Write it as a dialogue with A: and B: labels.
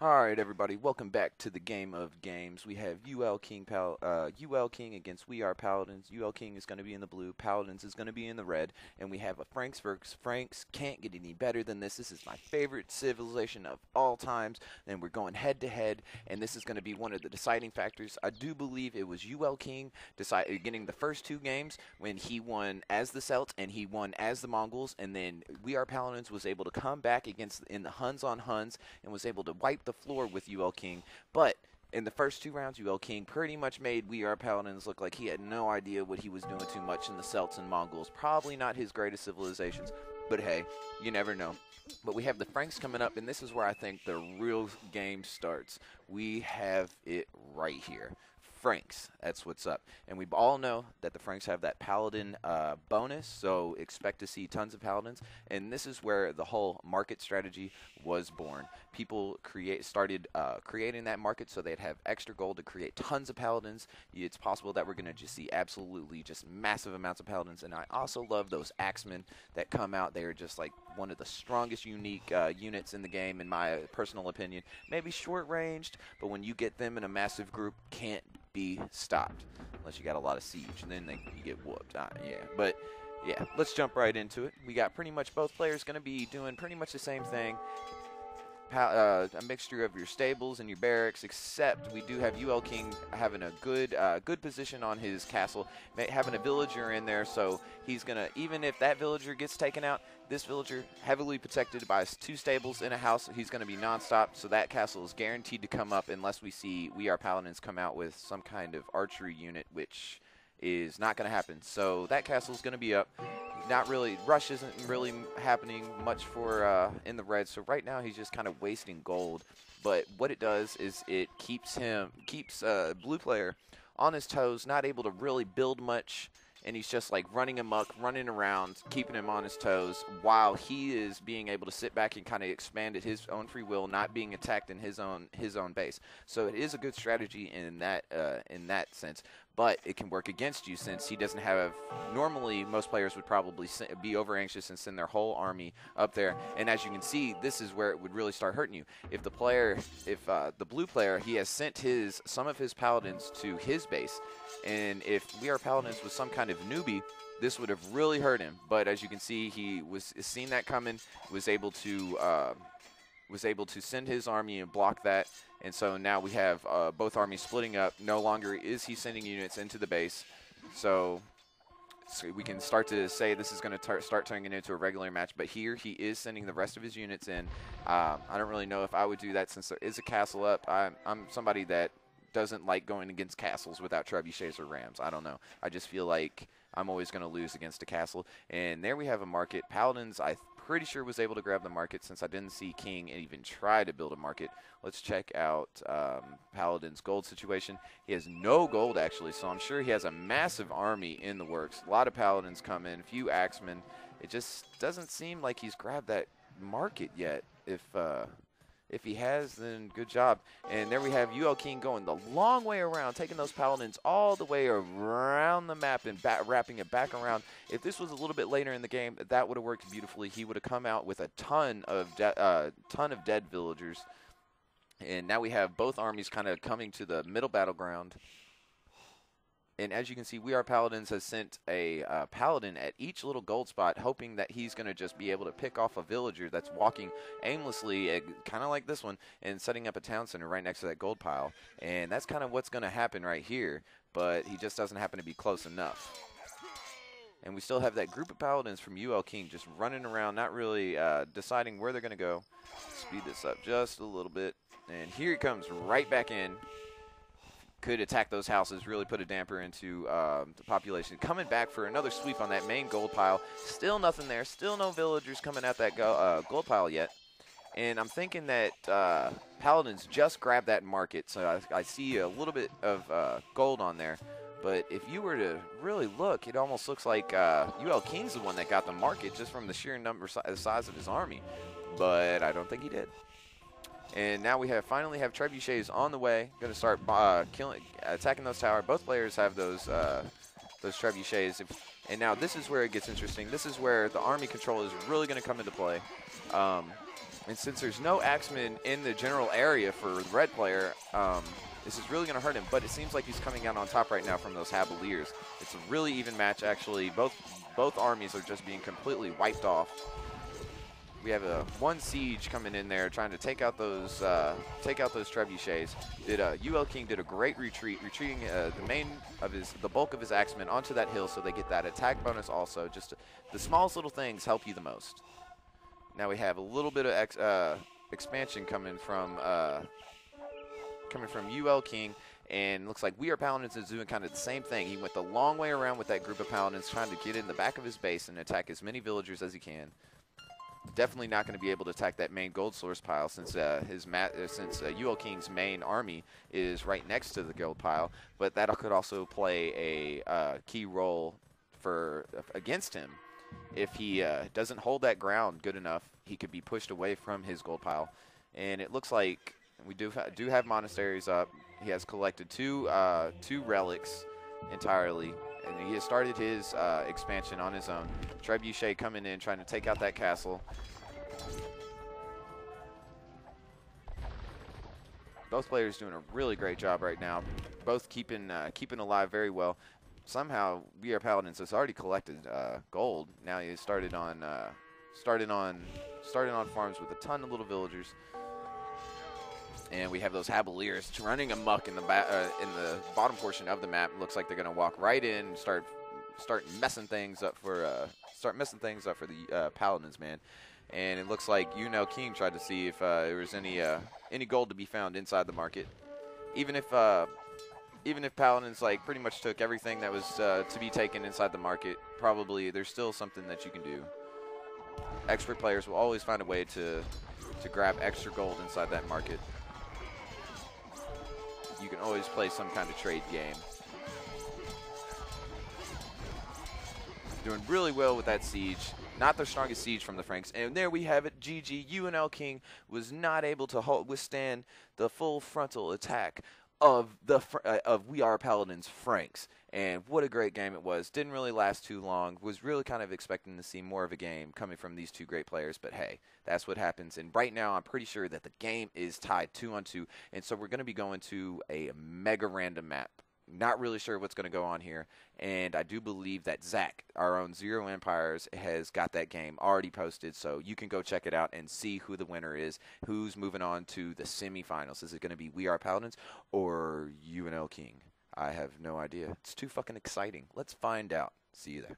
A: Alright everybody, welcome back to the game of games. We have UL King against We Are Paladins. UL King is going to be in the blue, Paladins is going to be in the red, and we have a Franks versus Franks. Can't get any better than this. This is my favorite civilization of all times, and we're going head to head, and this is going to be one of the deciding factors. I do believe it was UL King getting the first two games when he won as the Celts and he won as the Mongols, and then We Are Paladins was able to come back in the Huns on Huns and was able to wipe the floor with UL King. But in the first two rounds, UL King pretty much made We Are Paladins look like he had no idea what he was doing too much in the Celts and Mongols. Probably not his greatest civilizations, but hey, you never know. But we have the Franks coming up, and this is where I think the real game starts. We have it right here. Franks, that's what's up. And we all know that the Franks have that Paladin bonus, so expect to see tons of Paladins. And this is where the whole market strategy was born. People started creating that market so they'd have extra gold to create tons of Paladins. It's possible that we're going to just see absolutely just massive amounts of Paladins. And I also love those Axemen that come out. They are just like one of the strongest unique units in the game, in my personal opinion. Maybe short-ranged, but when you get them in a massive group, can't be stopped unless you got a lot of siege, and then you get whooped. Yeah, but yeah, let's jump right into it. We got pretty much both players going to be doing pretty much the same thing. A mixture of your stables and your barracks, except we do have UL King having a good position on his castle, having a villager in there, so he's gonna, even if that villager gets taken out, this villager heavily protected by two stables in a house, he's gonna be non-stop, so that castle is guaranteed to come up unless we see We Are Paladins come out with some kind of archery unit, which is not going to happen. So that castle is going to be up. Not really, rush isn't really happening much for in the red. So right now he's just kind of wasting gold. But what it does is it keeps blue player on his toes, not able to really build much. And he's just like running amok, running around, keeping him on his toes, while he is being able to sit back and kind of expand at his own free will, not being attacked in his own base. So it is a good strategy in that sense. But it can work against you since he doesn't have. Normally, most players would probably be over anxious and send their whole army up there. And as you can see, this is where it would really start hurting you. If the blue player, he has sent some of his paladins to his base, and if We Are Paladins was some kind of newbie, this would have really hurt him. But as you can see, he was seen that coming, was able to send his army and block that. And so now we have both armies splitting up. No longer is he sending units into the base. So we can start to say this is going to start turning into a regular match. But here he is sending the rest of his units in. I don't really know if I would do that since there is a castle up. I'm somebody that doesn't like going against castles without trebuchets or rams. I don't know. I just feel like I'm always going to lose against a castle. And there we have a market. Paladins, I'm pretty sure, was able to grab the market since I didn't see King even try to build a market. Let's check out Paladin's gold situation. He has no gold, actually, so I'm sure he has a massive army in the works. A lot of Paladins come in, a few Axemen. It just doesn't seem like he's grabbed that market yet. If he has, then good job. And there we have UL King going the long way around, taking those Paladins all the way around the map and wrapping it back around. If this was a little bit later in the game, that would have worked beautifully. He would have come out with a ton of dead villagers. And now we have both armies kind of coming to the middle battleground. And as you can see, We Are Paladins has sent a paladin at each little gold spot, hoping that he's going to just be able to pick off a villager that's walking aimlessly, kind of like this one, and setting up a town center right next to that gold pile. And that's kind of what's going to happen right here, but he just doesn't happen to be close enough. And we still have that group of paladins from UL King just running around, not really deciding where they're going to go. Speed this up just a little bit. And here he comes right back in. Could attack those houses, really put a damper into the population. Coming back for another sweep on that main gold pile. Still nothing there. Still no villagers coming at that gold pile yet. And I'm thinking that Paladins just grabbed that market. So I see a little bit of gold on there. But if you were to really look, it almost looks like UL King's the one that got the market just from the sheer size of his army. But I don't think he did. And now we finally have trebuchets on the way. Going to start attacking those towers. Both players have those trebuchets. And now this is where it gets interesting. This is where the army control is really going to come into play. And since there's no axeman in the general area for the red player, this is really going to hurt him. But it seems like he's coming out on top right now from those Havaliers. It's a really even match, actually. Both armies are just being completely wiped off. We have one siege coming in there, trying to take out those trebuchets. UL King did a great retreat, retreating the bulk of his axemen onto that hill, so they get that attack bonus. Also, just the smallest little things help you the most. Now we have a little bit of expansion coming from UL King, and looks like WeArePaladins is doing kind of the same thing. He went the long way around with that group of paladins, trying to get in the back of his base and attack as many villagers as he can. Definitely not going to be able to attack that main gold source pile, since UL King's main army is right next to the gold pile. But that could also play a key role against him. If he doesn't hold that ground good enough, he could be pushed away from his gold pile. And it looks like we do have monasteries up. He has collected two relics entirely. And he has started his expansion on his own. Trebuchet coming in, trying to take out that castle. Both players doing a really great job right now. Both keeping alive very well. Somehow, WeArePaladins has already collected gold. Now he started on farms with a ton of little villagers. And we have those Havaliers running amok in the bottom portion of the map. Looks like they're going to walk right in and start messing things up for the Paladins, man. And it looks like King tried to see if there was any gold to be found inside the market. Even if Paladins pretty much took everything that was to be taken inside the market, probably there's still something that you can do. Expert players will always find a way to grab extra gold inside that market. You can always play some kind of trade game. Doing really well with that siege. Not the strongest siege from the Franks. And there we have it. GG. UNL King was not able to withstand the full frontal attack of WeArePaladins Franks. And what a great game it was. Didn't really last too long. Was really kind of expecting to see more of a game coming from these two great players. But hey, that's what happens. And right now, I'm pretty sure that the game is tied 2-2. And so we're going to be going to a mega random map. Not really sure what's going to go on here. And I do believe that Zach, our own Zero Empires, has got that game already posted. So you can go check it out and see who the winner is, who's moving on to the semifinals. Is it going to be WeArePaladins or UNL King? I have no idea. It's too fucking exciting. Let's find out. See you there.